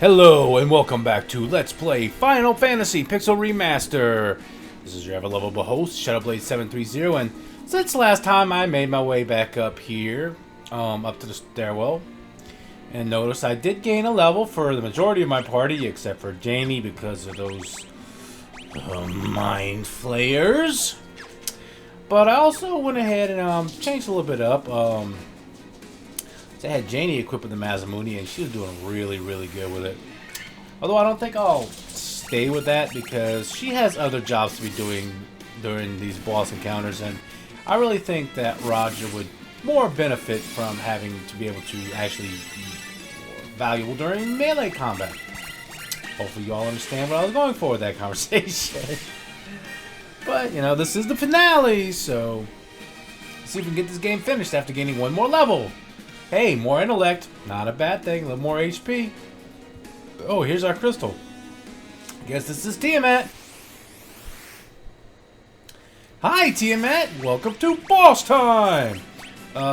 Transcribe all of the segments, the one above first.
Hello and welcome back to Let's Play Final Fantasy Pixel Remaster. This is your ever-lovable host, Shadowblade730, and since last time I made my way back up here, up to the stairwell, and notice I did gain a level for the majority of my party, except for Jamie because of those mind flayers. But I also went ahead and changed a little bit up. I had Janie equipped with the Masamune, and she was doing really, really good with it. Although I don't think I'll stay with that because she has other jobs to be doing during these boss encounters, and I really think that Roger would more benefit from having to be able to actually be more valuable during melee combat. Hopefully you all understand what I was going for with that conversation. But, you know, this is the finale, so let's see if we can get this game finished after gaining one more level. Hey, more intellect. Not a bad thing. A little more HP. Oh, here's our crystal. Guess this is Tiamat. Hi, Tiamat. Welcome to boss time.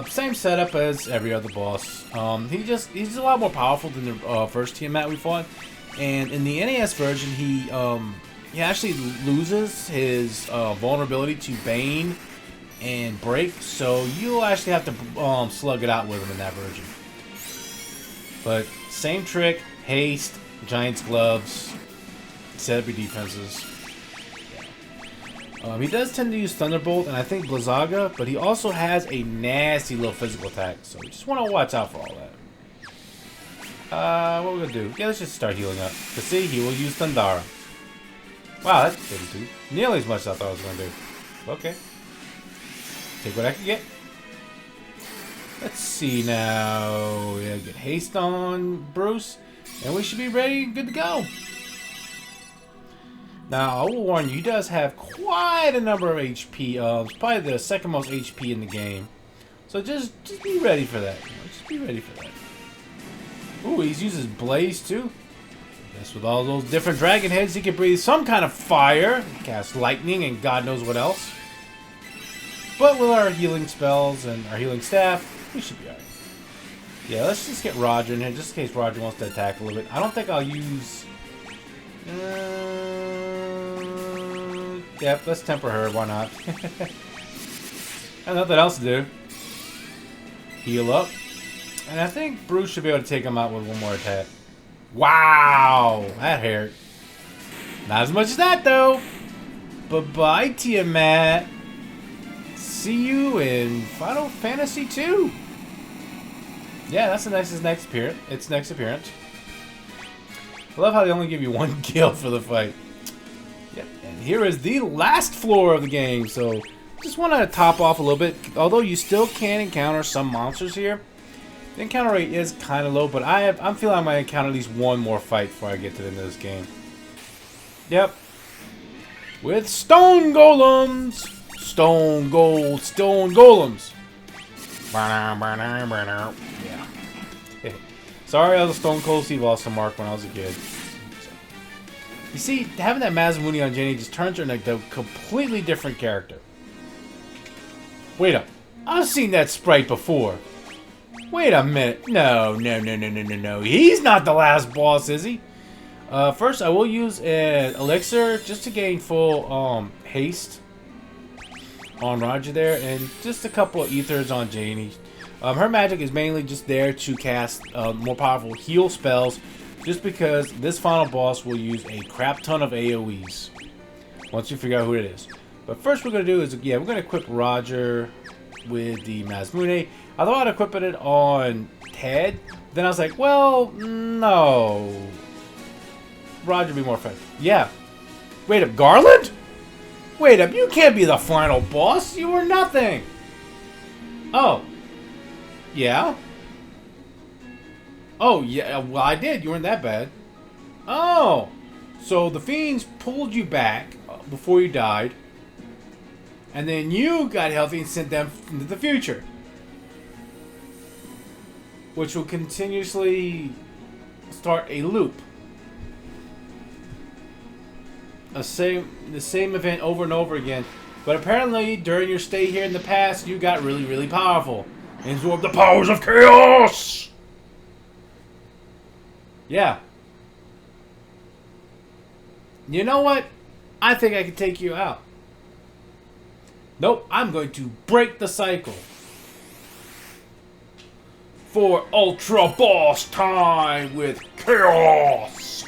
Same setup as every other boss. He's a lot more powerful than the first Tiamat we fought. And in the NES version, he actually loses his vulnerability to Bane and break, so you'll actually have to slug it out with him in that version. But same trick, haste, Giant's gloves, set up your defenses. He does tend to use Thunderbolt and I think Blizzaga, but he also has a nasty little physical attack, so you just want to watch out for all that. What we're gonna do? Yeah, let's just start healing up. To see, he will use Thundara. Wow, that didn't do nearly as much as I thought I was gonna do. Okay. Take what I can get. Let's see now. Yeah, get haste on Bruce, and we should be ready and good to go. Now, I will warn you, he does have quite a number of HP. It's probably the second most HP in the game. So just be ready for that. Just be ready for that. Ooh, he uses Blaze too. Yes, with all those different dragon heads, he can breathe some kind of fire, cast lightning, and God knows what else. But with our healing spells and our healing staff, we should be alright. Yeah, let's just get Roger in here, just in case Roger wants to attack a little bit. I don't think I'll use... Yep, let's temper her, why not? Got nothing else to do. Heal up. And I think Bruce should be able to take him out with one more attack. Wow! That hurt. Not as much as that, though. Bye-bye, Tiamat. See you in Final Fantasy 2. Yeah, that's the next appearance. Its next appearance. I love how they only give you one kill for the fight. Yep, and here is the last floor of the game. So, just want to top off a little bit. Although you still can encounter some monsters here, the encounter rate is kind of low. But I'm feeling I might encounter at least one more fight before I get to the end of this game. Yep, with stone golems. Stone golems. Yeah. Sorry, I was a Stone Cold Steve Austin mark when I was a kid. You see, having that Masamune on Jenny just turns her into a completely different character. Wait up. I've seen that sprite before. Wait a minute. No. He's not the last boss, is he? First, I will use an elixir just to gain full haste on Roger there, and just a couple of ethers on Janie. Her magic is mainly just there to cast more powerful heal spells, just because this final boss will use a crap ton of AoEs once you figure out who it is. But first, what we're going to do is, we're going to equip Roger with the Masamune. I thought I'd equip it on Ted, then I was like, well, no. Roger would be more effective. Yeah. Wait up, Garland? Wait up, you can't be the final boss. You were nothing. Oh. Yeah? Oh, yeah, well, I did. You weren't that bad. Oh. So the fiends pulled you back before you died. And then you got healthy and sent them into the future. Which will continuously start a loop. The same event over and over again. But apparently, during your stay here in the past, you got really, really powerful. And absorbed the powers of chaos! Yeah. You know what? I think I can take you out. Nope, I'm going to break the cycle. For Ultra Boss time with Chaos.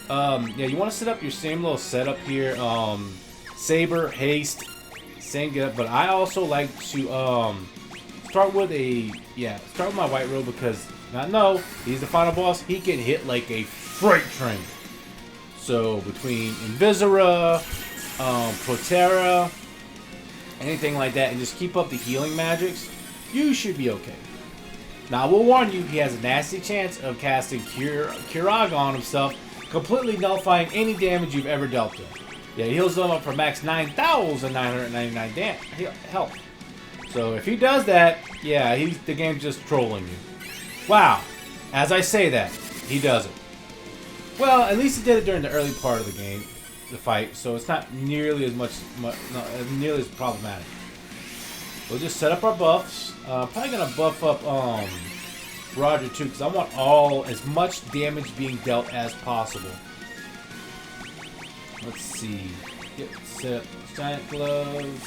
Yeah, you want to set up your same little setup here. Saber, haste, same get up. But I also like to start with my White Robe because he's the final boss. He can hit like a freight train. So between Invisora, Protera, anything like that, and just keep up the healing magics, you should be okay. Now, I will warn you, he has a nasty chance of casting Curaga on himself, completely nullifying any damage you've ever dealt him. Yeah, he heals them up for max 9,999 health. So if he does that, yeah, the game's just trolling you. Wow. As I say that, he does it. Well, at least he did it during the early part of the game, the fight, so it's not nearly as nearly as problematic. We'll just set up our buffs. Probably gonna buff up Roger too, because I want as much damage being dealt as possible. Let's see. Get set up giant gloves.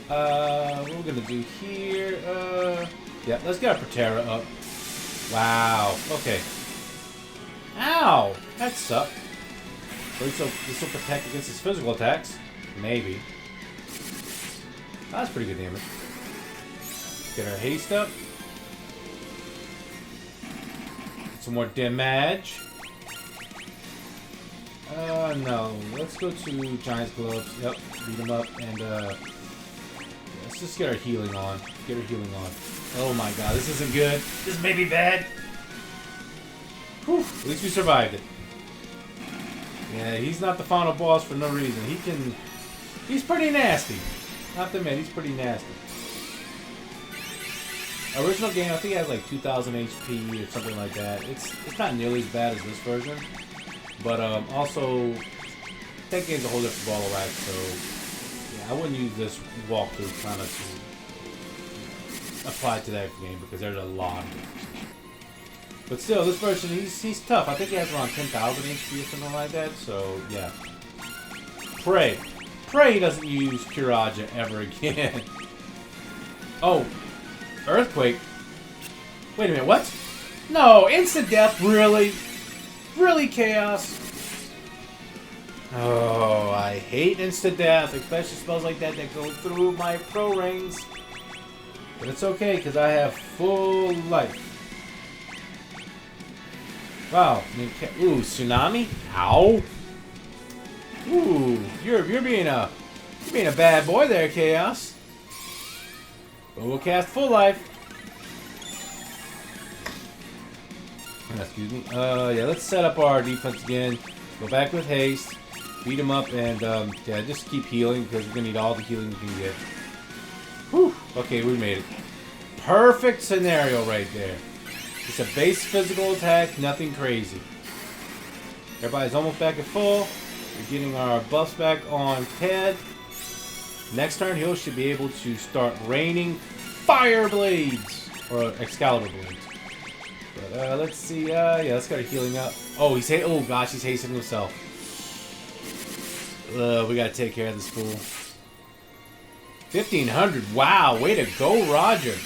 What we're gonna do here? Yeah, let's get our Protera up. Wow. Okay. Ow! That sucked. This will protect against his physical attacks. Maybe. That's pretty good damage. Get our haste up. Get some more damage. No. Let's go to Giant's Gloves. Yep. Beat him up. And, let's just get our healing on. Get our healing on. Oh my god. This isn't good. This may be bad. Whew. At least we survived it. Yeah, he's not the final boss for no reason. He's pretty nasty. Not to admit, he's pretty nasty. Original game, I think it has like 2,000 HP or something like that. It's not nearly as bad as this version. But also, that game's a whole different ball of wax, so yeah, I wouldn't use this walkthrough kind of to apply to that game because there's a lot of it. But still, this version, he's tough. I think he has around 10,000 HP or something like that, so yeah. Pray he doesn't use Curaga ever again. Oh, Earthquake. Wait a minute, what? No, instant death, really? Really, Chaos? Oh, I hate instant death, especially spells like that go through my pro rings. But it's okay, because I have full life. Wow, ooh, Tsunami? Ow! Ooh, you're being a bad boy there, Chaos. But we'll cast full life. Excuse me. Yeah, let's set up our defense again. Go back with haste. Beat him up and yeah, just keep healing because we're gonna need all the healing we can get. Whew. Okay, we made it. Perfect scenario right there. It's a base physical attack, nothing crazy. Everybody's almost back at full. We're getting our buffs back on Ted. Next turn, he should be able to start raining fire blades. Or Excalibur blades. But let's see. Yeah, let's get our healing up. Oh, oh gosh, he's hastening himself. We gotta take care of this fool. 1,500. Wow, way to go, Roger.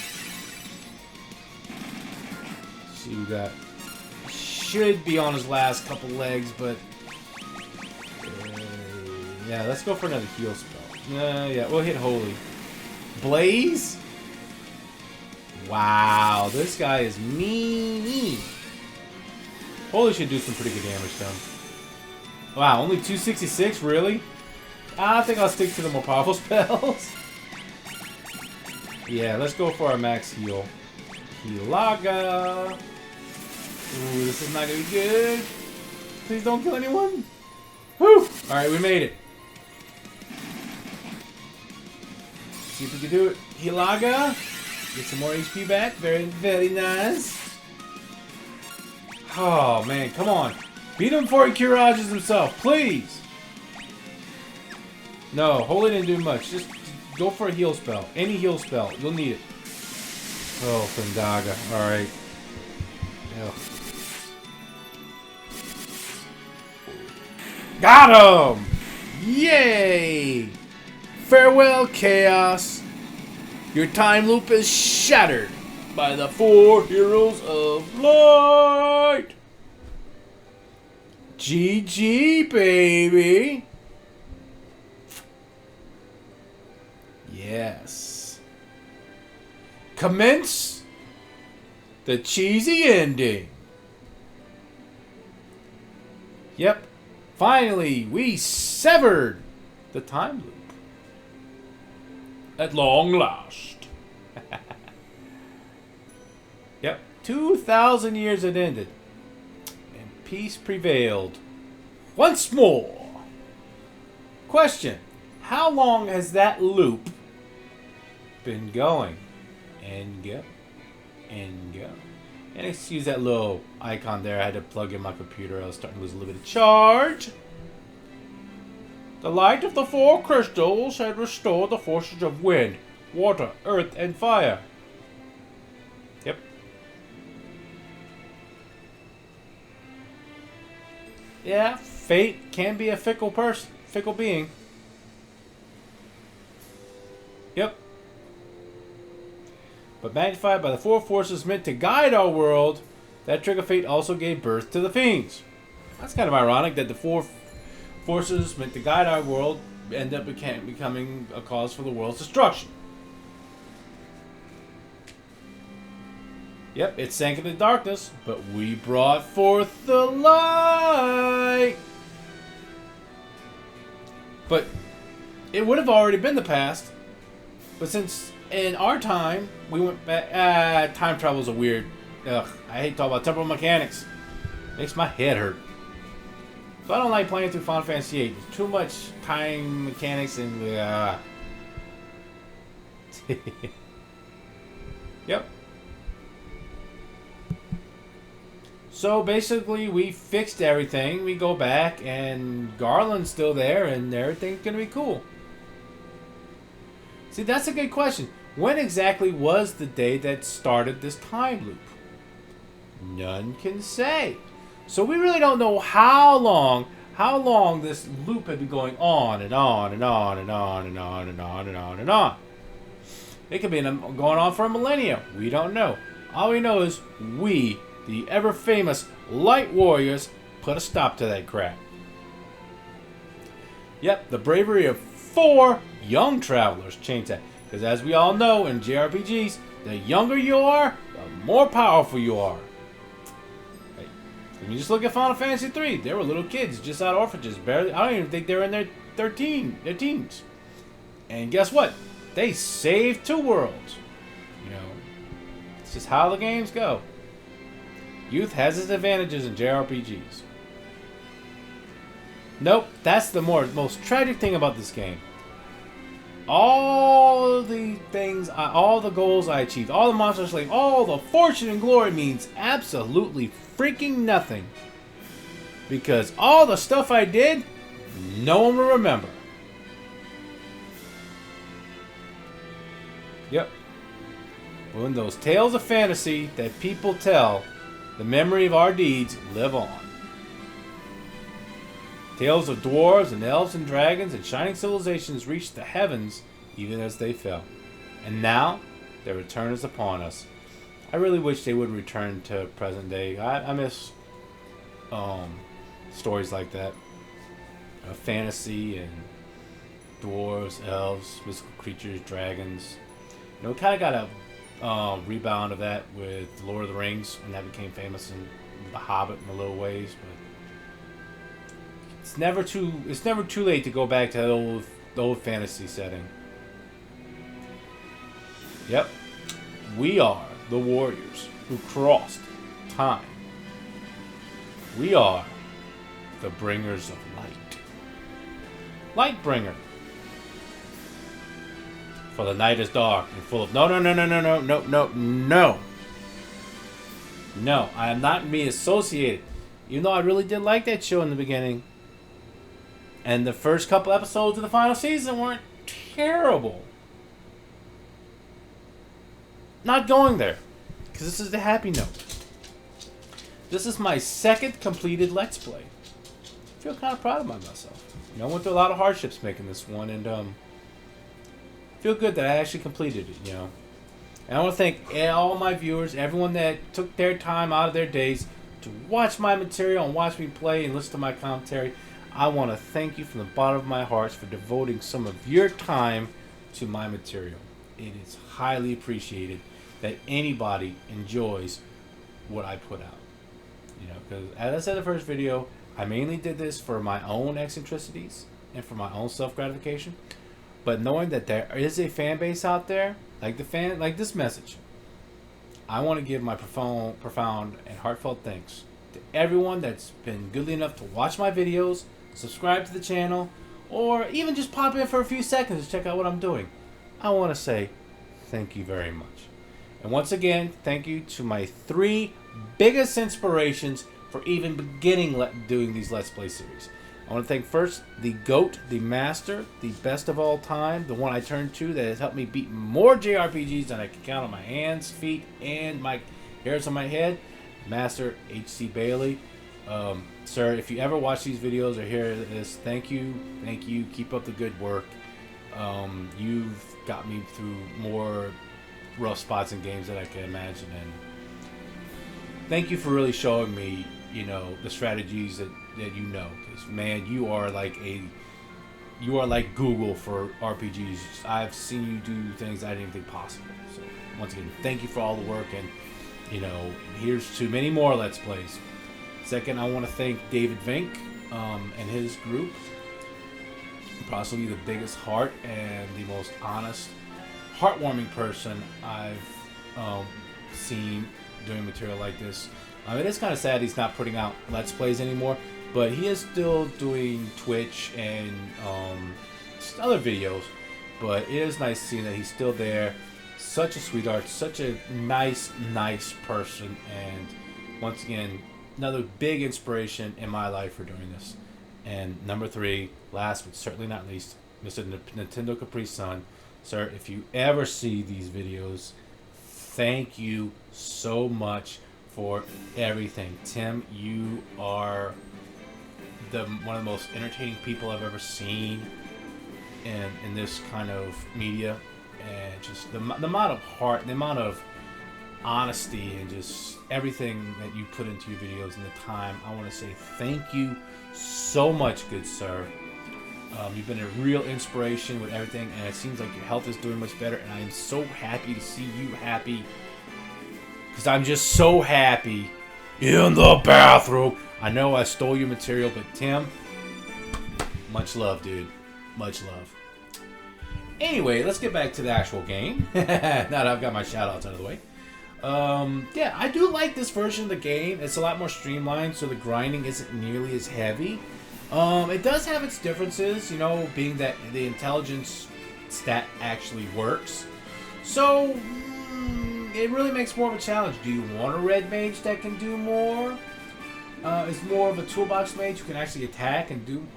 See, we got. Should be on his last couple legs, but yeah, let's go for another heal spell. Yeah, we'll hit Holy. Blaze? Wow, this guy is mean. Holy should do some pretty good damage to him. Wow, only 266? Really? I think I'll stick to the more powerful spells. Yeah, let's go for our max heal. Healaga. Ooh, this is not gonna be good. Please don't kill anyone. Whew! Alright, we made it. See if we can do it. Healaga. Get some more HP back. Very, very nice. Oh, man. Come on. Beat him before he Curages himself. Please. No, Holy didn't do much. Just go for a heal spell. Any heal spell. You'll need it. Oh, Thundaga. Alright. Got him! Yay! Farewell, Chaos. Your time loop is shattered by the 4 heroes of light. GG, baby. Yes. Commence the cheesy ending. Yep. Finally, we severed the time loop. At long last. Yep. 2,000 years it ended. And peace prevailed. Once more. Question. How long has that loop been going? And go. And go. And excuse that little icon there. I had to plug in my computer. I was starting to lose a little bit of charge. The light of the 4 crystals had restored the forces of wind, water, earth, and fire. Yep. Yeah, fate can be a fickle being. Yep. But magnified by the 4 forces meant to guide our world, that trick of fate also gave birth to the fiends. That's kind of ironic that the 4 forces meant to guide our world end up becoming a cause for the world's destruction. Yep, it sank into darkness, but we brought forth the light. But it would have already been the past. But since in our time, we went back... time travel is a weird... Ugh, I hate talking about temporal mechanics. Makes my head hurt. So I don't like playing through Final Fantasy VIII. There's too much time mechanics and... Yep. So basically, we fixed everything. We go back and Garland's still there and everything's going to be cool. See, that's a good question. When exactly was the day that started this time loop? None can say. So we really don't know how long this loop had been going on and on and on and on and on and on and on and on. It could be going on for a millennia. We don't know. All we know is we, the ever famous Light Warriors, put a stop to that crap. Yep, the bravery of 4 young travelers changed that. Because as we all know in JRPGs, the younger you are, the more powerful you are. Right. When you just look at Final Fantasy 3, they were little kids just out of orphanages. Barely, I don't even think they were in their teens. And guess what? They saved 2 worlds. You know, it's just how the games go. Youth has its advantages in JRPGs. Nope, that's the most tragic thing about this game. All the things, all the goals I achieved, all the monster slaves, all the fortune and glory means absolutely freaking nothing. Because all the stuff I did, no one will remember. Yep. When those tales of fantasy that people tell, the memory of our deeds live on. Tales of dwarves and elves and dragons and shining civilizations reached the heavens even as they fell. And now, their return is upon us. I really wish they would return to present day. I miss stories like that. Fantasy and dwarves, elves, mystical creatures, dragons. You know, kind of got a rebound of that with Lord of the Rings when that became famous and The Hobbit in a little ways, but it's never too late to go back to the old fantasy setting. Yep. We are the warriors who crossed time. We are the bringers of light. Lightbringer. For the night is dark and full of... No, I am not being associated. Even though I really did like that show in the beginning. And the first couple episodes of the final season weren't terrible. Not going there. Because this is the happy note. This is my second completed Let's Play. feel kind of proud of myself. You know, I went through a lot of hardships making this one, and feel good that I actually completed it. You know, and I want to thank all my viewers, everyone that took their time out of their days to watch my material and watch me play and listen to my commentary. I want to thank you from the bottom of my heart for devoting some of your time to my material. It is highly appreciated that anybody enjoys what I put out. You know, because as I said in the first video, I mainly did this for my own eccentricities and for my own self-gratification. But knowing that there is a fan base out there, like this message, I want to give my profound and heartfelt thanks to everyone that's been good enough to watch my videos, subscribe to the channel, or even just pop in for a few seconds to check out what I'm doing. I want to say thank you very much. And once again, thank you to my 3 biggest inspirations for even beginning doing these Let's Play series. I want to thank first the GOAT, the master, the best of all time, the one I turned to that has helped me beat more JRPGs than I can count on my hands, feet, and my hairs on my head, Master H.C. Bailey. Sir, if you ever watch these videos or hear this, thank you, keep up the good work. You've got me through more rough spots in games that I can imagine, and thank you for really showing me, you know, the strategies that you know, because man, you are like Google for RPGs. I've seen you do things I didn't even think possible. So once again, thank you for all the work, and you know, here's to many more Let's Plays. Second, I want to thank David Vink and his group. Possibly the biggest heart and the most honest, heartwarming person I've seen doing material like this. It is kind of sad he's not putting out Let's Plays anymore, but he is still doing Twitch and just other videos. But it is nice seeing that he's still there. Such a sweetheart, such a nice person, and once again, another big inspiration in my life for doing this. And number 3, last but certainly not least, Mr. Nintendo Capri Sun. Sir, if you ever see these videos, thank you so much for everything. Tim, you are one of the most entertaining people I've ever seen in this kind of media, and just the amount of heart, the amount of honesty, and just everything that you put into your videos and the time. I want to say thank you so much, good sir. You've been a real inspiration with everything, and it seems like your health is doing much better, and I am so happy to see you happy, because I'm just so happy in the bathroom. I know I stole your material, but Tim, much love, dude. Much love. Anyway, let's get back to the actual game. Now that I've got my shout-outs out of the way. Yeah, I do like this version of the game. It's a lot more streamlined, so the grinding isn't nearly as heavy. It does have its differences, you know, being that the intelligence stat actually works. So, it really makes more of a challenge. Do you want a red mage that can do more? Is more of a toolbox mage who can actually attack and do,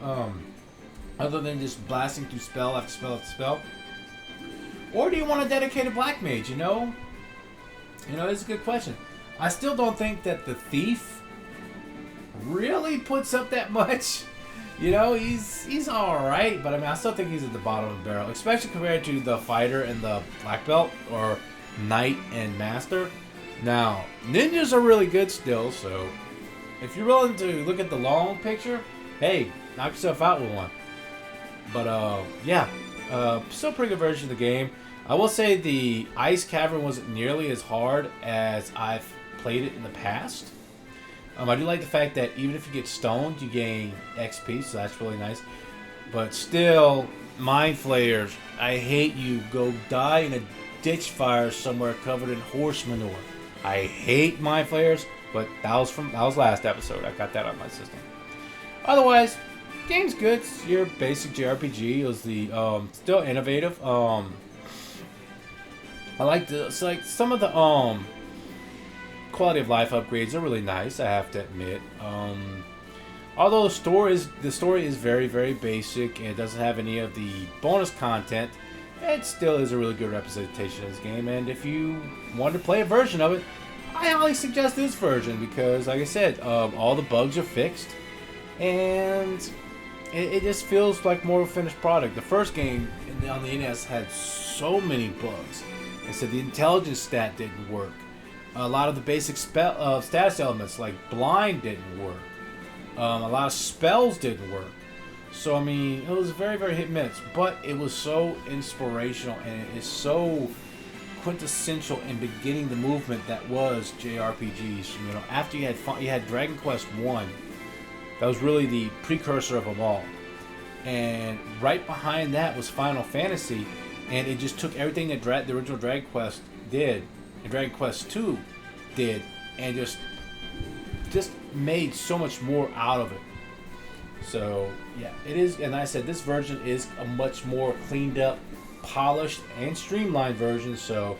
other than just blasting through spell after spell after spell? Or do you want a dedicated black mage, you know? You know, it's a good question. I still don't think that the thief really puts up that much. You know, he's alright, but I mean, I still think he's at the bottom of the barrel, especially compared to the fighter and the black belt, or knight and master. Now, ninjas are really good still, so if you're willing to look at the long picture, hey, knock yourself out with one. But, yeah, still a pretty good version of the game. I will say the Ice Cavern wasn't nearly as hard as I've played it in the past. I do like the fact that even if you get stoned, you gain XP, so that's really nice. But still, Mind Flayers, I hate you. Go die in a ditch fire somewhere covered in horse manure. I hate Mind Flayers, but that was last episode. I got that on my system. Otherwise, game's good. It's your basic JRPG. It was the still innovative. I like some of the quality of life upgrades are really nice, I have to admit. Although the story is very, very basic and it doesn't have any of the bonus content, it still is a really good representation of this game. And if you want to play a version of it, I highly suggest this version because, like I said, all the bugs are fixed. and it just feels like more of a finished product. The first game on the NES had so many bugs. I said the intelligence stat didn't work. A lot of the basic status elements like blind didn't work. A lot of spells didn't work. So, I mean, it was very, very hit and miss. But it was so inspirational, and it is so quintessential in beginning the movement that was JRPGs. You know, after you had Dragon Quest 1. That was really the precursor of them all. And right behind that was Final Fantasy. And it just took everything that the original Dragon Quest did, and Dragon Quest 2 did, and just made so much more out of it. So, yeah, it is. And I said this version is a much more cleaned up, polished, and streamlined version. So,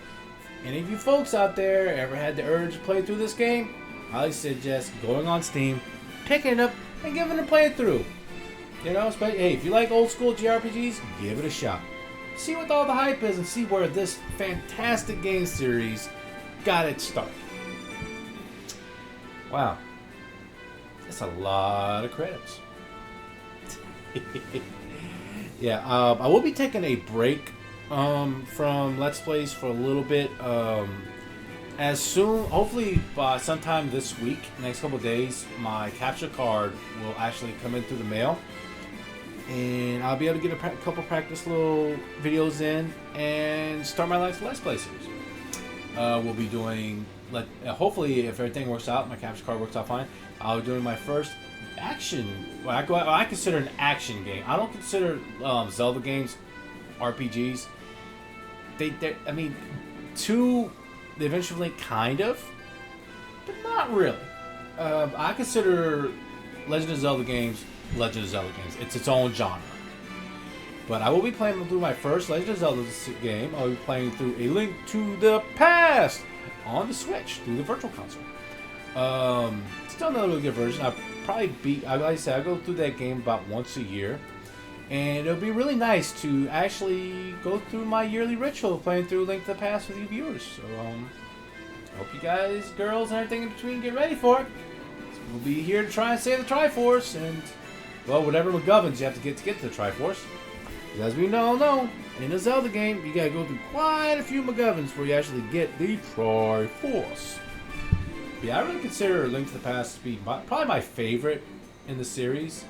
any of you folks out there ever had the urge to play through this game, I suggest going on Steam, picking it up, and giving it a play through. You know, hey, if you like old school JRPGs, give it a shot. See what all the hype is and see where this fantastic game series got its start. Wow. That's a lot of credits. Yeah, I will be taking a break from Let's Plays for a little bit. As soon, hopefully by sometime this week, next couple days, my capture card will actually come in through the mail. And I'll be able to get a couple practice little videos in and start my Let's Play series. We'll be doing, hopefully if everything works out, my capture card works out fine, I'll be doing my first action, I consider an action game. I don't consider Zelda games RPGs. I mean, they eventually kind of, but not really. I consider Legend of Zelda games Legend of Zelda games. It's its own genre. But I will be playing through my first Legend of Zelda game. I'll be playing through A Link to the Past on the Switch through the Virtual Console. Still another really good version. I'll probably like I said, I go through that game about once a year. And it'll be really nice to actually go through my yearly ritual of playing through Link to the Past with you viewers. So, hope you guys, girls, and everything in between get ready for it. So we'll be here to try and save the Triforce and, well, whatever McGovern's you have to get to the Triforce. Because as we all know, in a Zelda game, you gotta go through quite a few McGovern's before you actually get the Triforce. But yeah, I really consider Link to the Past to be probably my favorite in the series.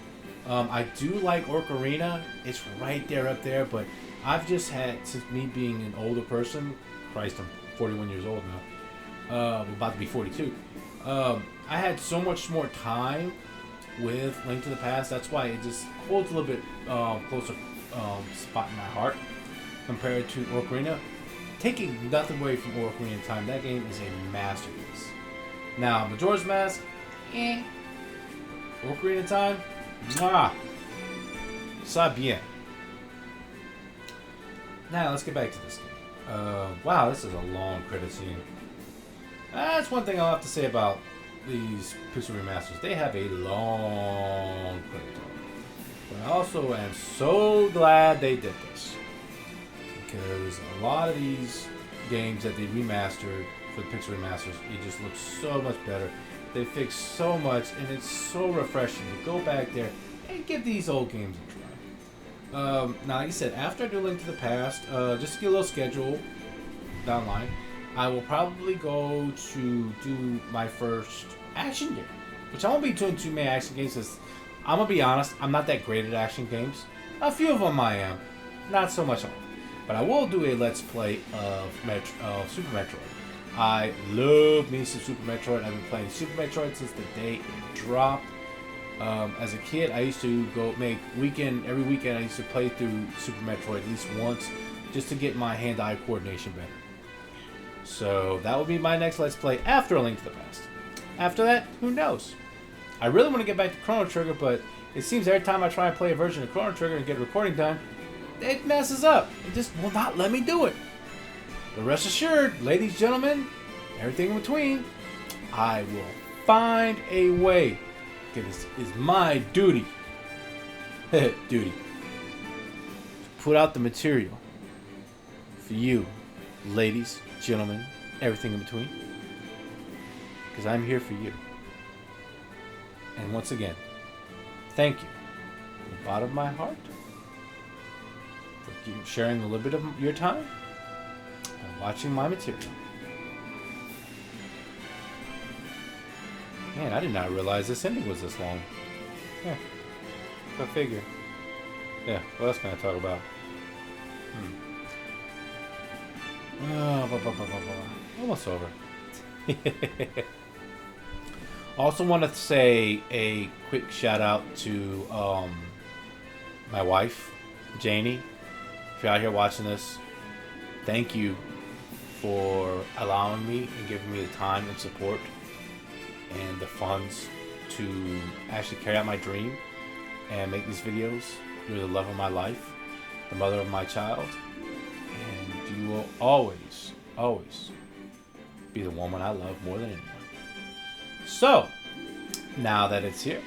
I do like Ocarina. It's right there up there, but I've just had, since me being an older person, Christ, I'm 41 years old now, about to be 42, I had so much more time with Link to the Past. That's why it just holds a little bit closer spot in my heart compared to Ocarina. Taking nothing away from Ocarina Time, that game is a masterpiece. Now, Majora's Mask, Ocarina Time, mwah, ça bien. Now, let's get back to this game. Wow, this is a long credit scene. That's one thing I'll have to say about these Pixel Remasters. They have a long credit time. But I also am so glad they did this. Because a lot of these games that they remastered for the Pixel Remasters, it just looks so much better. They fixed so much, and it's so refreshing to go back there and give these old games a try. Now, like I said, after I do Link to the Past, just to get a little schedule down the line, I will probably go to do my first action game. Which I won't be doing too many action games, because I'm going to be honest, I'm not that great at action games. A few of them I am, not so much all. But I will do a Let's Play of Super Metroid. I love me some Super Metroid. I've been playing Super Metroid since the day it dropped. As a kid, I used to go every weekend I used to play through Super Metroid at least once, just to get my hand-eye coordination better. So that will be my next Let's Play after A Link to the Past. After that, who knows? I really want to get back to Chrono Trigger, but it seems every time I try and play a version of Chrono Trigger and get recording done, it messes up. It just will not let me do it. But rest assured, ladies and gentlemen, everything in between, I will find a way. Because it is my duty, to put out the material for you, ladies, gentlemen, everything in between. Because I'm here for you. And once again, thank you from the bottom of my heart for sharing a little bit of your time and watching my material. Man, I did not realize this ending was this long. Yeah, go figure. Yeah, what else can I talk about? Almost over. Also want to say a quick shout out to my wife, Janie. If you're out here watching this, thank you for allowing me and giving me the time and support and the funds to actually carry out my dream and make these videos. You're the love of my life, the mother of my child, and you will always, always be the woman I love more than anyone. So, now that it's here,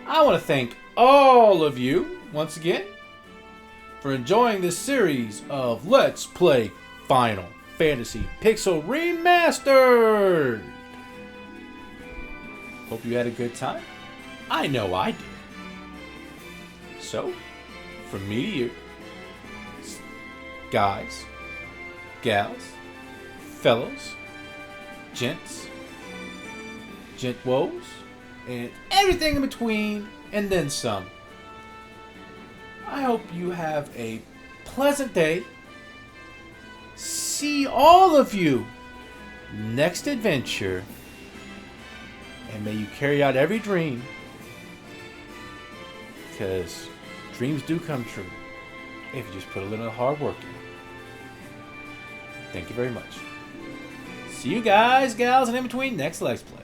I want to thank all of you, once again, for enjoying this series of Let's Play Final Fantasy Pixel Remastered! Hope you had a good time. I know I did. So, from me to you, guys, gals, fellows, gents, gentwos, and everything in between, and then some. I hope you have a pleasant day. See all of you next adventure, and may you carry out every dream, because dreams do come true if you just put a little hard work in. Thank you very much. See you guys, gals, and in between next Let's Play.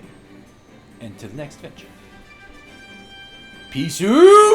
And to the next adventure. Peace out!